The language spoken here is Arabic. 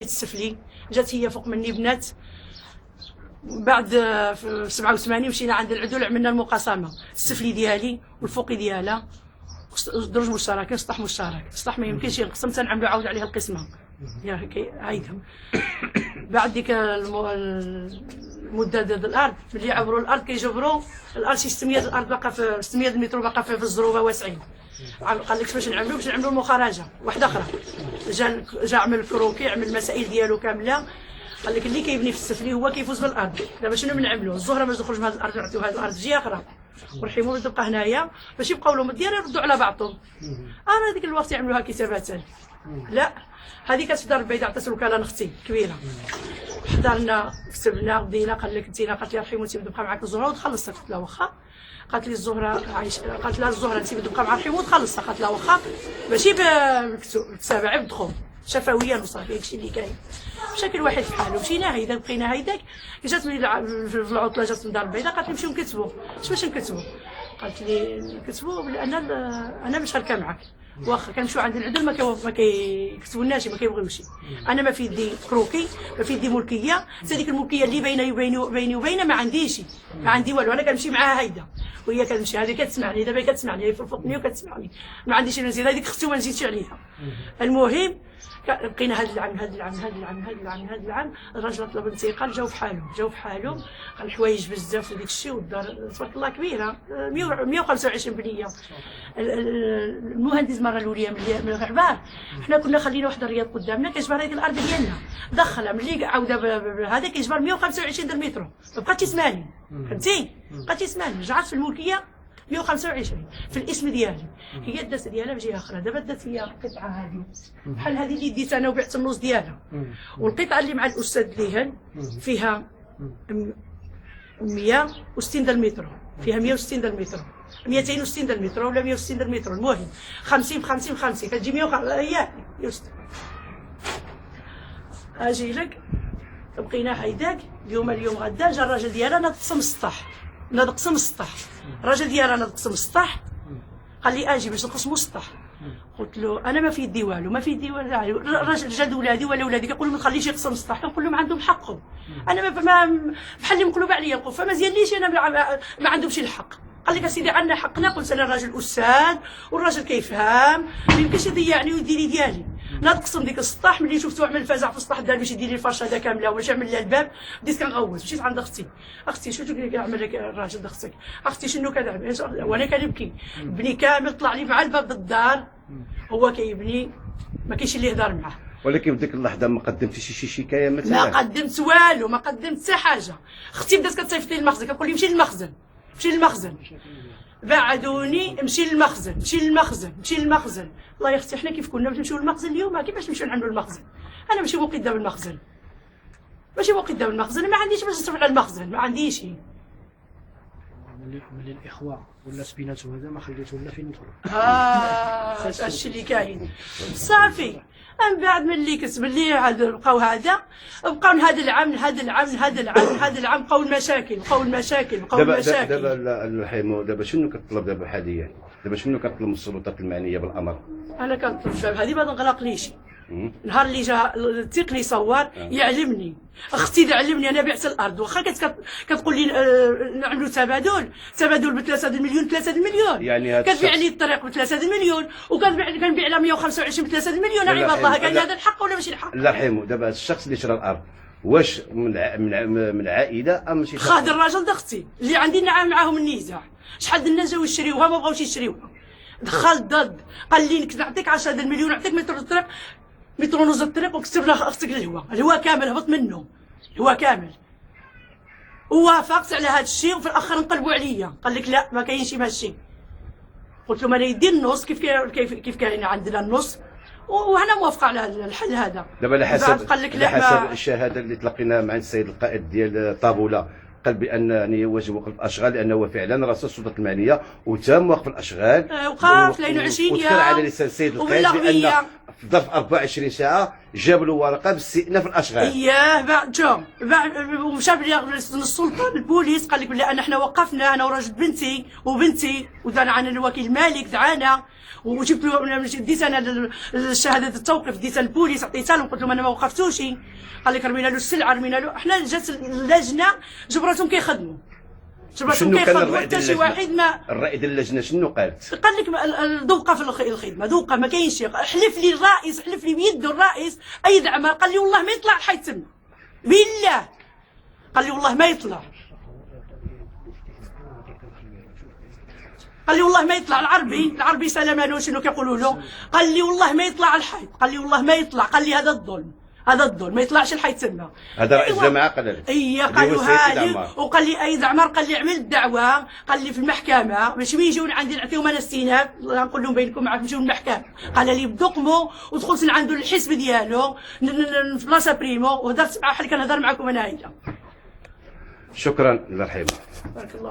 السفلي جات هي فوق مني بنات. بعد في 87 مشينا عند العدول عملنا المقاسمه، السفلي ديالي والفوقي ديالها درج مشترك، سطح مشترك، سطح ما يمكنش ينقسم تنعملوا عاود عليه القسمه يا هايدا. بعد ديك المده ديال الارض ملي عبروا الارض كيجبروا الارض شي 600 الارض باقا في 600 متر باقا في الزروبه واسعين. قال لك باش نعملوا المخرجه واحده اخرى. جا عمل كروكي، عمل المسائل ديالو كامله. قال لك اللي كيبني في السفلي هو كيفوز بالارض. دابا شنو بنعملوا؟ الزهره باش تخرج من هذه الارض نعطيوها هذه الارض في جهه اخرى ونحيموا تبقى هنايا باش يبقاو لهم الديار يردوا على بعضهم. انا ديك الوقت يعملوها كتابه. لا هذه كانت في دار البيضاء، عطات الوكاله لاختي كبيره. حضرنا كتبنا بدينا. قال لك انت قالت لي رحيم انت تبقى معاك الزهره وتخلصها. قلت لها واخا. قالت لي الزهره قالت لها الزهره انت تبقى مع رحيم وتخلصها. قالت لها واخا، ماشي بالكتابه عيب دخل شفويا وصافي هادشي اللي كاين. مشى كل واحد في حاله. مشينا هيدا بقينا هيداك. جات في العطله جات من دار البيضاء قالت لي نمشيو نكتبوا. باش نكتبوا؟ قالت لي نكتبوا لان انا مشاركه معك. واخا كنمشيو عند العدل ما كيكتبولناش، ما كيبغيوش. انا ما في يدي كروكي، ما في يدي ملكيه. هذيك الملكيه اللي بيني وبينها ما عنديش، ما عندي والو. انا كنمشي معاها هيدا وهي كتمشي. هذه كتسمعني دابا، كتسمعني هي فوقني وكتسمعني. ما عنديش انا نزيد هذيك اختي وما نزيدش عليها. المهم بقينا هذا العام الراجل طلب انتقال. جاو في حالهم. قال الحوايج بزاف وديك الشيء، والدار تبارك الله كبيره 125 بنيه. المهندس المره الاولى من الغعبار حنا كنا خلينا واحد الرياض قدامنا كيجبر هذيك الارض ديالنا دخلها. ملي عاود هذا كيجبر 125 در متر. ما بقاتش يسمعني، فهمتي؟ بقاتش يسمعني. رجعت في الملكيه 125 في الاسم ديالي. هي دات ديالها بجهه اخرى. دابا دات هي القطعه هذه بحال هذه اللي ديت انا وبعت النص ديالها. والقطعه اللي مع الاستاذ ليهن فيها 160 در متر، فيها 160 در متر، 260 در متر ولا 160 در متر. المهم 50 50 50 كتجي 100. هي اجي لك. بقينا هيداك اليوم غدا. جا الراجل ديالها نقسم السطح. الراجل ديالها نقسم السطح. قال لي اجي باش نقسموا السطح. قلت له انا ما في يدي والو، ما في يدي والو. الراجل جا ولادي ولا ولادي كيقول ما تخليش يقسم السطح. كنقول لهم عندهم حقهم. انا بحال اللي مقلوب عليا القف، فما زيانليش انا ما عندهمش الحق. قال لك اسيدي عندنا حقنا. قلت انا راجل استاذ والراجل كيفهم، ما يمكنش يضيعني ويدير لي ديالي. نقسم ديك السطح. ملي شفتو عمل فزع في السطح دار باش يدير لي الفرشه هذا كامله وباش يعمل لها الباب. بديت كنغوت. مشيت عند اختي شنو كيعمل لك الراجل اختك؟ اختي شنو كنعمل؟ وانا كنبكي. بني كامل طلع لي مع الباب الدار هو كيبني، ما كاينش اللي يهضر معاه. ولكن في ديك اللحظه ما قدمتيش شي شكايه مثلا؟ ما قدمت والو، ما قدمت حتى حاجه. اختي بدات كتصيفط لي المخزن، كتقول لي مشي للمخزن. بعدوني مشي للمخزن. والله يا اختي حنا كيف كنا باش نمشيو للمخزن اليوم كيفاش نمشيو نعملوا المخزن؟ انا ماشي مقيده بالمخزن، ما عنديش باش نصرف على المخزن، ما عنديش. ملي الاخوه ولات بيناتهم هذا ما خليته ولا فين يدخل. هادشي اللي كاين صافي. من بعد ملي ملي عاد بقاو هذا العام بقاو المشاكل. دابا الحيمو دابا شنو كتطلب دابا حاليا؟ دابا شنو كتطلب من السلطات المعنيه بالامر؟ انا كنطلب هذه ما تنغلقليش. نهار اللي جا التقني صور يعلمني، اختي تعلمني. انا بعت الارض واخا كتقول لي نعملوا تبادل ب 3 مليون. يعني كتبيع لي الطريق ب 3 مليون كنبيع لها 125 ب 3 مليون. عباد الله كان هذا الحق ولا ماشي الحق؟ لا حيمو دابا الشخص اللي شرى الارض واش من عائله ام شي خاد الراجل اختي اللي عندي معاهم النزاع. شحال الناس جاو يشريوها ما بغاوش يشريوها. دخل ضد قال لي نعطيك 10 مليون نعطيك متر الطريق، متر ونص الطريق وكتب لها اختك الهواء كامل هبط منه، الهواء كامل. ووافقت على هذا الشيء وفي الاخر انقلبوا عليا. قال لك لا ما كاينش هذا الشيء. قلت لهم انا يدي النص كيف كاين عندنا النص وهنا موافقه على الحل هذا. دابا على حسب الشهاده اللي تلقيناها مع السيد القائد ديال طابوله قال بان يعني يواجه وقف الاشغال لانه هو فعلا رئيس السلطات المعنيه وتم وقف الاشغال. وقف 22 يوم وذكر على لسان السيد القائد بان في ظرف 24 ساعه جاب له ورقه باستئناف الاشغال. بعد مشى للسلطه البوليس قال لك بلي احنا وقفنا انا وراجل بنتي ودانا عن الوكيل مالك دعانا وجبت له ديت انا الشهاده التوقيف ديتها للبوليس عطيتها لهم قلت لهم انا ما وقفتوش. قال لك رمينا له السلعه رمينا له. حنا جات اللجنه جبرتهم كيخدموا شنو كان الرأي حتى شي واحد ما الرأي ديال اللجنه شنو قالت؟ قال لك ذوقه في الخدمه ذوقه ما كاينش. حلف لي الرئيس حلف لي بيده الرئيس اي عمل قال لي والله ما يطلع الحي تما بالله قال لي والله ما يطلع. قال لي والله ما يطلع العربي سلام له شنو كيقولوا له. قال لي والله ما يطلع الحي قال لي والله ما يطلع. قال لي هذا الظلم ما يطلعش الحي تما. هذا رئيس الجماعه قال لك اي قالوها لي. وقال لي ايد عمر قال لي عمل الدعوه قال لي في المحكمه باش يجيو عندي نعطيهم انا استئناف نقول لهم بينكم معاك نمشيو للمحكمه. قال لي بدقمو ودخلت لعندو الحزب ديالو في بلاصه بريمو وهضرت معاه بحال كنهضر معاكم انا هنا. شكرا الله يرحمه. بارك الله.